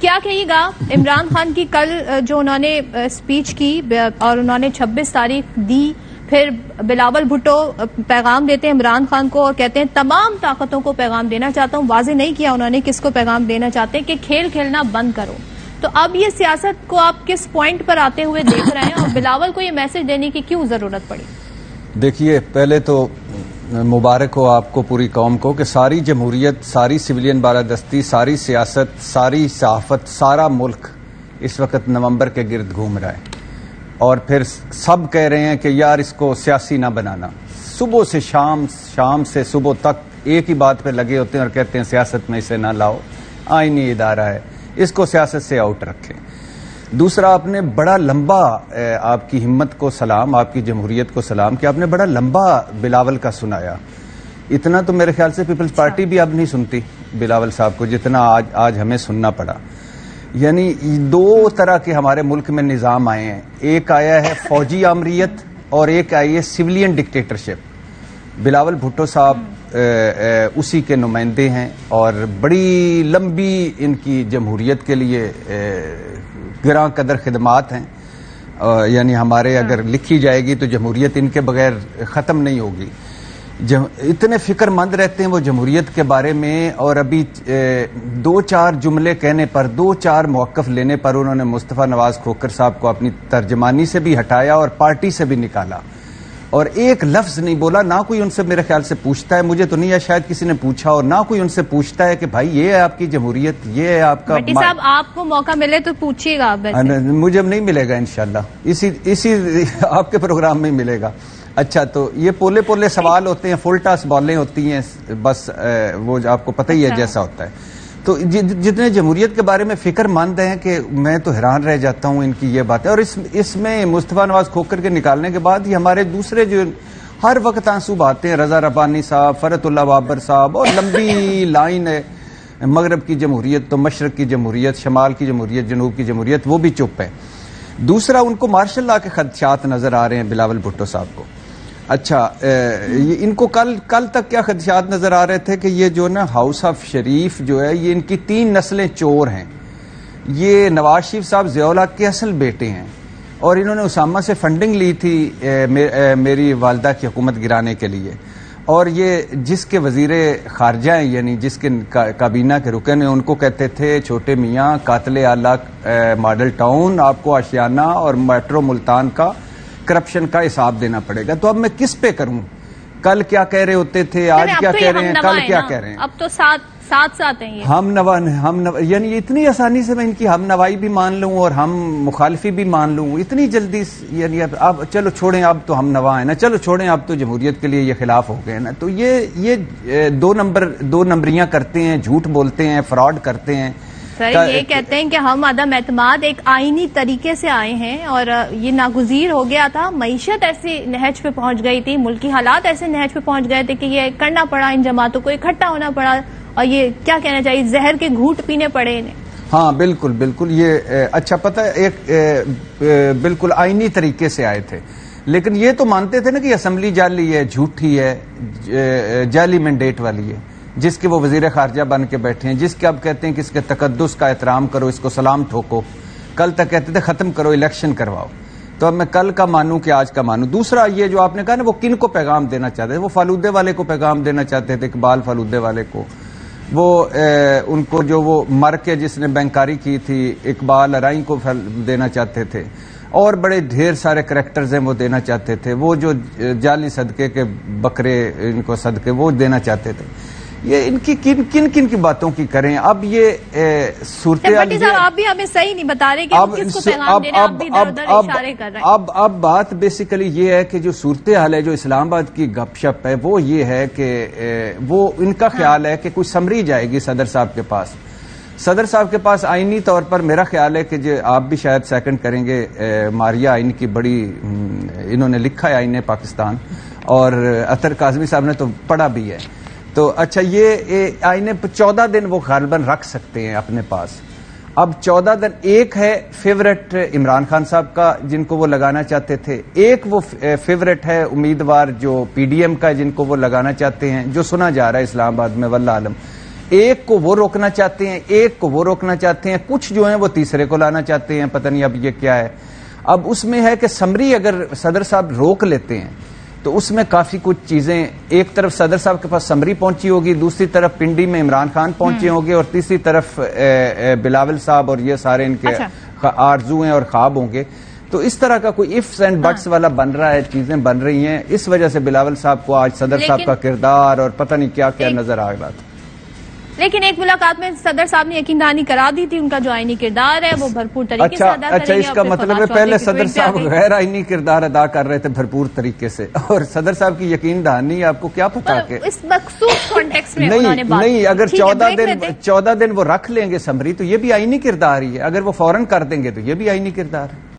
کیا کہیے گا عمران خان کی کل جو انہوں نے اسپیچ کی اور انہوں نے 26 تاریخ دی، پھر بلاول بھٹو پیغام دیتے ہیں عمران خان کو اور کہتے ہیں تمام طاقتوں کو پیغام دینا چاہتا ہوں، واضح نہیں کیا انہوں نے کس کو پیغام دینا چاہتے ہیں کہ کھیل کھیلنا بند کرو. تو اب یہ سیاست کو آپ کس پوائنٹ پر آتے ہوئے دیکھ رہے ہیں اور بلاول کو یہ میسج دینے کی کیوں ضرورت پڑی؟ دیکھیے، پہلے تو مبارک ہو آپ کو، پوری قوم کو، کہ ساری جمہوریت، ساری سویلین بالادستی، ساری سیاست، ساری صحافت، سارا ملک اس وقت نومبر کے گرد گھوم رہا ہے اور پھر سب کہہ رہے ہیں کہ یار اس کو سیاسی نہ بنانا. صبح سے شام سے صبح تک ایک ہی بات پہ لگے ہوتے ہیں اور کہتے ہیں سیاست میں اسے نہ لاؤ، آئینی ادارہ ہے، اس کو سیاست سے آؤٹ رکھیں. دوسرا، آپ نے بڑا لمبا، آپ کی ہمت کو سلام، آپ کی جمہوریت کو سلام کہ آپ نے بڑا لمبا بلاول کا سنایا. اتنا تو میرے خیال سے پیپلز پارٹی بھی اب نہیں سنتی بلاول صاحب کو جتنا آج ہمیں سننا پڑا. یعنی دو طرح کے ہمارے ملک میں نظام آئے ہیں، ایک آیا ہے فوجی آمریت اور ایک آئی ہے سویلین ڈکٹیٹرشپ. بلاول بھٹو صاحب اسی کے نمائندے ہیں اور بڑی لمبی ان کی جمہوریت کے لیے گراں قدر خدمات ہیں. یعنی ہمارے اگر لکھی جائے گی تو جمہوریت ان کے بغیر ختم نہیں ہوگی. اتنے فکر مند رہتے ہیں وہ جمہوریت کے بارے میں، اور ابھی 2-4 جملے کہنے پر، 2-4 موقف لینے پر انہوں نے مصطفیٰ نواز کھوکھر صاحب کو اپنی ترجمانی سے بھی ہٹایا اور پارٹی سے بھی نکالا اور ایک لفظ نہیں بولا. نہ کوئی ان سے میرے خیال سے پوچھتا ہے، مجھے تو نہیں ہے شاید کسی نے پوچھا، اور نہ کوئی ان سے پوچھتا ہے کہ بھائی یہ ہے آپ کی جمہوریت، یہ ہے آپ کا. بھٹی صاحب، آپ کو موقع ملے تو پوچھیے گا. مجھے نہیں ملے گا انشاءاللہ، اسی آپ کے پروگرام میں ملے گا. اچھا، تو یہ پولے سوال ہوتے ہیں، فل ٹاس بالیں ہوتی ہیں، بس وہ آپ کو پتہ ہی ہے جیسا ہوتا ہے. تو جتنے جمہوریت کے بارے میں فکر مند ہیں کہ میں تو حیران رہ جاتا ہوں ان کی یہ باتیں. اور اس میں مصطفیٰ نواز کھوکھر کے نکالنے کے بعد یہ ہمارے دوسرے جو ہر وقت آنسو بہاتے ہیں، رضا ربانی صاحب، فرت اللہ بابر صاحب، اور لمبی لائن ہے. مغرب کی جمہوریت تو مشرق کی جمہوریت، شمال کی جمہوریت، جنوب کی جمہوریت، وہ بھی چپ ہے. دوسرا، ان کو مارشل لا کے خدشات نظر آ رہے ہیں بلاول بھٹو صاحب کو. اچھا، ان کو کل تک کیا خدشات نظر آ رہے تھے کہ یہ جو نا ہاؤس آف شریف جو ہے، یہ ان کی 3 نسلیں چور ہیں. یہ نواز شریف صاحب ضیاء الحق کے اصل بیٹے ہیں اور انہوں نے اسامہ سے فنڈنگ لی تھی میری والدہ کی حکومت گرانے کے لیے. اور یہ جس کے وزیر خارجہ ہیں، یعنی جس کے کابینہ کے رکن ہیں، ان کو کہتے تھے چھوٹے میاں قاتل اعلیٰ ماڈل ٹاؤن، آپ کو آشیانہ اور میٹرو ملتان کا کرپشن کا حساب دینا پڑے گا. تو اب میں کس پہ کروں؟ کل کیا کہہ رہے ہوتے تھے، آج کیا کہہ رہے ہیں، کل کیا کہہ رہے ہیں؟ اب تو ساتھ ہیں یہ ہم نوا، یعنی اتنی آسانی سے میں ان کی ہم نوائی بھی مان لوں اور ہم مخالفی بھی مان لوں اتنی جلدی. یعنی اب چلو چھوڑیں، اب تو ہم نوا ہیں نا، چلو چھوڑیں، اب تو جمہوریت کے لیے یہ خلاف ہو گئے نا. تو یہ دو نمبریاں کرتے ہیں، جھوٹ بولتے ہیں، فراڈ کرتے ہیں. سر یہ کہتے ہیں کہ ہم عدم اعتماد ایک آئینی طریقے سے آئے ہیں اور یہ ناگزیر ہو گیا تھا. معیشت ایسی نہج پہ پہنچ گئی تھی، ملکی حالات ایسے نہج پہ پہنچ گئے تھے کہ یہ کرنا پڑا، ان جماعتوں کو اکٹھا ہونا پڑا اور یہ کیا کہنا چاہیے، زہر کے گھونٹ پینے پڑے انہیں. ہاں بالکل یہ اچھا پتہ ہے، ایک بالکل آئینی طریقے سے آئے تھے. لیکن یہ تو مانتے تھے نا کہ اسمبلی جعلی ہے، جھوٹی ہے، جعلی مینڈیٹ والی ہے، جس کے وہ وزیر خارجہ بن کے بیٹھے ہیں، جس کے اب کہتے ہیں کہ اس کے تقدس کا احترام کرو، اس کو سلام ٹھوکو. کل تک کہتے تھے ختم کرو، الیکشن کرواؤ. تو اب میں کل کا مانوں کہ آج کا مانوں. دوسرا، یہ جو آپ نے کہا نا وہ کن کو پیغام دینا چاہتے تھے، وہ فالودے والے کو پیغام دینا چاہتے تھے، اقبال فالودے والے کو. وہ ان کو جو وہ مر کے جس نے بینکاری کی تھی، اقبال ارائی کو دینا چاہتے تھے، اور بڑے ڈھیر سارے کریکٹرز ہیں وہ دینا چاہتے تھے. وہ جو جعلی صدقے کے بکرے ان کو صدقے وہ دینا چاہتے تھے. یہ ان کی کن کی باتوں کی کریں. اب یہ صورتحال، آپ بھی ہمیں صحیح نہیں بتا رہے کہ کس کو پیغام دینا، آپ بھی ادھر ادھر اشارے کر رہے ہیں. اب بات بیسیکلی یہ ہے کہ جو صورتحال ہے، جو اسلام آباد کی گپ شپ ہے، وہ یہ ہے کہ وہ ان کا خیال ہے کہ کوئی سمری جائے گی صدر صاحب کے پاس. صدر صاحب کے پاس آئینی طور پر میرا خیال ہے کہ جو آپ بھی شاید سیکنڈ کریں گے، ماریہ آئین کی بڑی انہوں نے لکھا ہے، آئین پاکستان، اور اطہر کاظمی صاحب نے تو پڑھا بھی ہے. تو اچھا، یہ آئین 14 دن وہ غالباً رکھ سکتے ہیں اپنے پاس. اب 14 دن، ایک ہے فیورٹ عمران خان صاحب کا جن کو وہ لگانا چاہتے تھے، ایک وہ فیورٹ ہے امیدوار جو پی ڈی ایم کا جن کو وہ لگانا چاہتے ہیں، جو سنا جا رہا ہے اسلام آباد میں، واللہ عالم. ایک کو وہ روکنا چاہتے ہیں، ایک کو وہ روکنا چاہتے ہیں، کچھ جو ہیں وہ تیسرے کو لانا چاہتے ہیں، پتہ نہیں اب یہ کیا ہے۔ اب اس میں ہے کہ سمری اگر صدر صاحب روک لیتے ہیں تو اس میں کافی کچھ چیزیں، ایک طرف صدر صاحب کے پاس سمری پہنچی ہوگی، دوسری طرف پنڈی میں عمران خان پہنچے ہوں گے، اور تیسری طرف بلاول صاحب اور یہ سارے ان کے آرزو ہیں اور خواب ہوں گے۔ تو اس طرح کا کوئی ifs اینڈ بٹس والا بن رہا ہے، چیزیں بن رہی ہیں، اس وجہ سے بلاول صاحب کو آج صدر صاحب کا کردار اور پتہ نہیں کیا کیا نظر آ رہا تھا۔ لیکن ایک ملاقات میں صدر صاحب نے یقین دہانی کرا دی تھی، ان کا جو آئینی کردار ہے وہ بھرپور طریقے سے ادا کریں گے۔ اچھا، اس کا مطلب ہے پہلے صدر صاحب غیر آئینی کردار ادا کر رہے تھے بھرپور طریقے سے، اور صدر صاحب کی یقین دہانی آپ کو کیا پتا کہ اس مخصوص کانٹیکسٹ میں انہوں نے بات نہیں، اگر 14 دن وہ رکھ لیں گے سمری تو یہ بھی آئینی کردار ہی ہے، اگر وہ فوراً کر دیں گے تو یہ بھی آئینی کردار ہے۔